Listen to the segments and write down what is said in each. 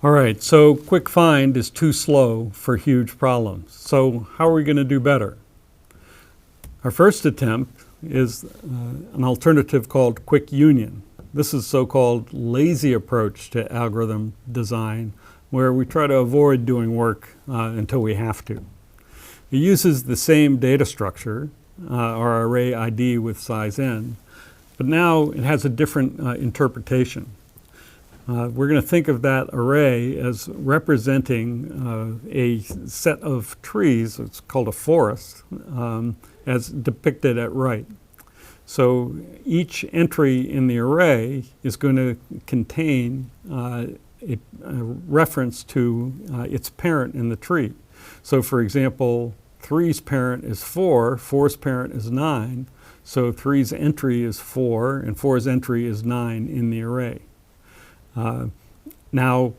All right, so quick find is too slow for huge problems. So how are we going to do better? Our first attempt is an alternative called quick union. This is a so-called lazy approach to algorithm design, where we try to avoid doing work until we have to. It uses the same data structure, our array ID with size n, but now it has a different interpretation. We're going to think of that array as representing a set of trees, it's called a forest, as depicted at right. So each entry in the array is going to contain a reference to its parent in the tree. So for example, 3's parent is 4, 4's parent is 9, so 3's entry is 4, and 4's entry is 9 in the array. Now,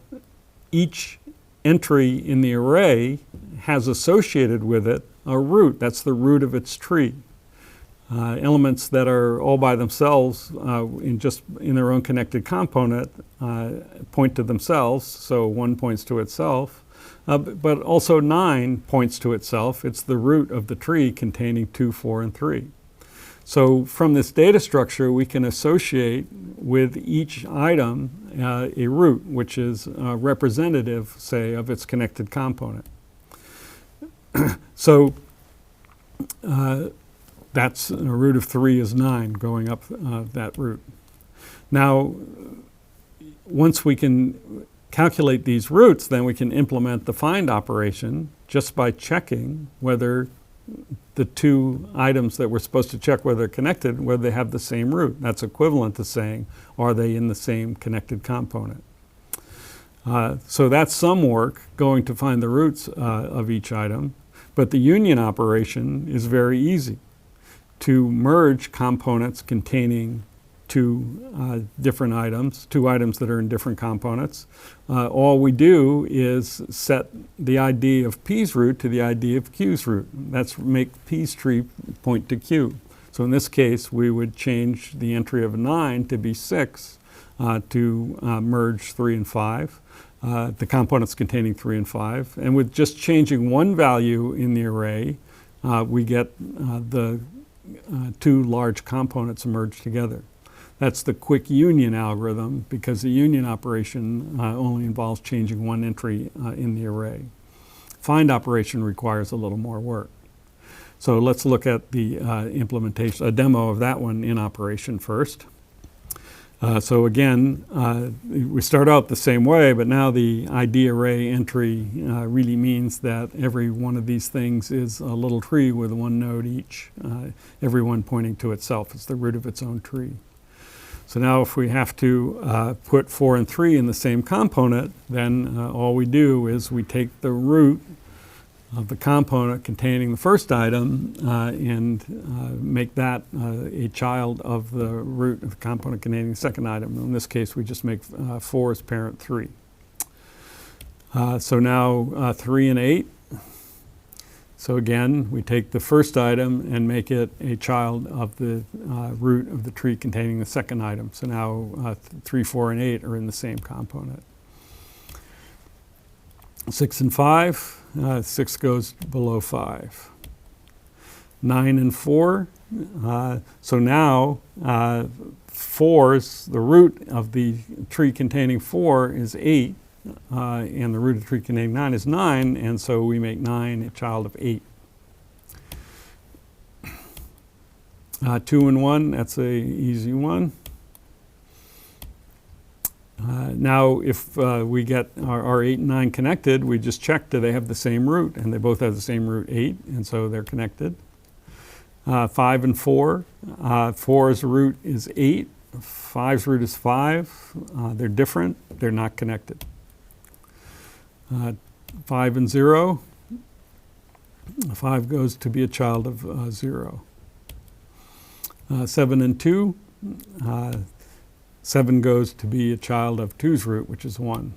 each entry in the array has associated with it a root. That's the root of its tree. Elements that are all by themselves in their own connected component point to themselves, so 1 points to itself, but also 9 points to itself. It's the root of the tree containing 2, 4, and 3. So from this data structure, we can associate with each item a root, which is representative, say, of its connected component. So that's a root of 3 is 9 going up that root. Now, once we can calculate these roots, then we can implement the find operation just by checking whether the two items that we're supposed to check whether they're connected, whether they have the same root. That's equivalent to saying, are they in the same connected component? So that's some work going to find the roots of each item, but the union operation is very easy. To merge components containing two different items, two items that are in different components, all we do is set the ID of P's root to the ID of Q's root. That's make P's tree point to Q. So in this case, we would change the entry of 9 to be 6 to merge 3 and 5, the components containing 3 and 5. And with just changing one value in the array, we get the two large components merged together. That's the quick union algorithm, because the union operation only involves changing one entry in the array. Find operation requires a little more work. So let's look at the implementation, a demo of that one in operation first. So again, we start out the same way, but now the ID array entry really means that every one of these things is a little tree with one node each, every one pointing to itself. It's the root of its own tree. So now if we have to put 4 and 3 in the same component, then all we do is we take the root of the component containing the first item and make that a child of the root of the component containing the second item. In this case, we just make 4 as parent 3. So now 3 and 8. So again, we take the first item and make it a child of the root of the tree containing the second item. So now 3, 4, and 8 are in the same component. 6 and 5, 6 goes below 5. 9 and 4, so now 4's, the root of the tree containing 4 is 8. And the root of the tree containing 9 is 9, and so we make 9 a child of 8. 2 and 1, that's an easy one. Now if we get our 8 and 9 connected, we just check, do they have the same root? And they both have the same root, 8, and so they're connected. 5 and 4, 4's root is 8, 5's root is 5. They're different, they're not connected. 5 and 0, 5 goes to be a child of 0. 7 and 2, 7 goes to be a child of 2's root, which is 1.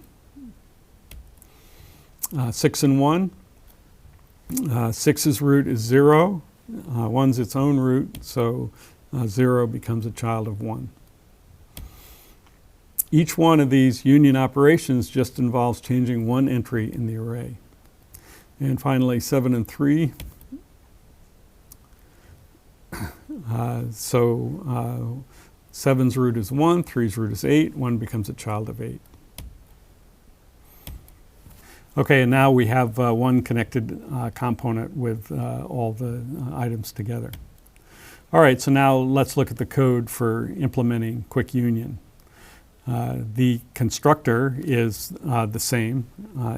6 and 1, 6's root is 0, 1's its own root, so 0 becomes a child of 1. Each one of these union operations just involves changing one entry in the array. And finally, 7 and 3. So 7's root is 1, 3's root is 8, 1 becomes a child of 8. Okay, and now we have one connected component with all the items together. All right, so now let's look at the code for implementing quick union. The constructor is the same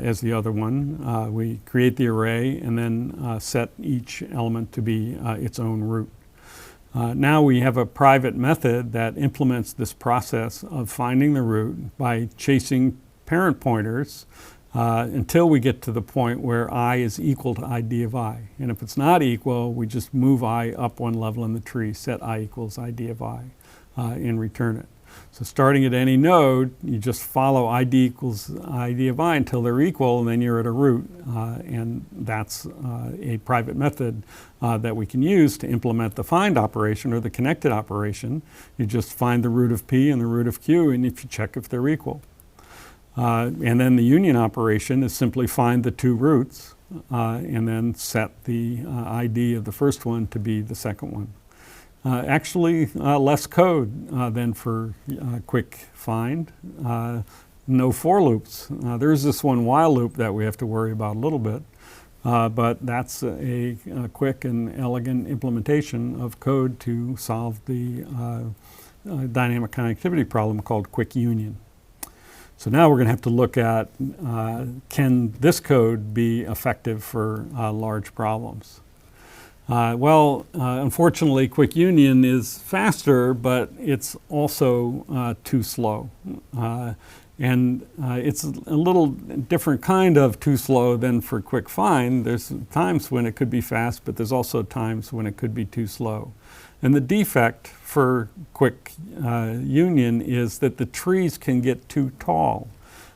as the other one. We create the array and then set each element to be its own root. Now we have a private method that implements this process of finding the root by chasing parent pointers until we get to the point where I is equal to ID of I. And if it's not equal, we just move I up one level in the tree, set I equals ID of I, and return it. So starting at any node, you just follow ID equals ID of I until they're equal, and then you're at a root. And that's a private method that we can use to implement the find operation or the connected operation. You just find the root of P and the root of Q, and if you check if they're equal. And then the union operation is simply find the two roots and then set the ID of the first one to be the second one. Actually, less code than for quick find. No for loops. There's this one while loop that we have to worry about a little bit, but that's a quick and elegant implementation of code to solve the dynamic connectivity problem called quick union. So now we're going to have to look at can this code be effective for large problems? Unfortunately, quick union is faster, but it's also too slow. And it's a little different kind of too slow than for quick find. There's times when it could be fast, but there's also times when it could be too slow. And the defect for quick union is that the trees can get too tall,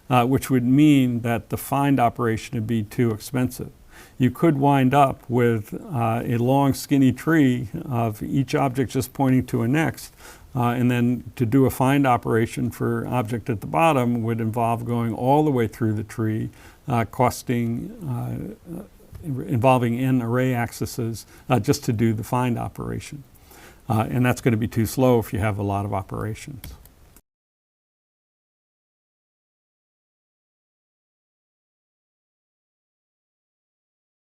which would mean that the find operation would be too expensive. You could wind up with a long skinny tree of each object just pointing to a next, and then to do a find operation for object at the bottom would involve going all the way through the tree, involving n array accesses just to do the find operation. And that's going to be too slow if you have a lot of operations.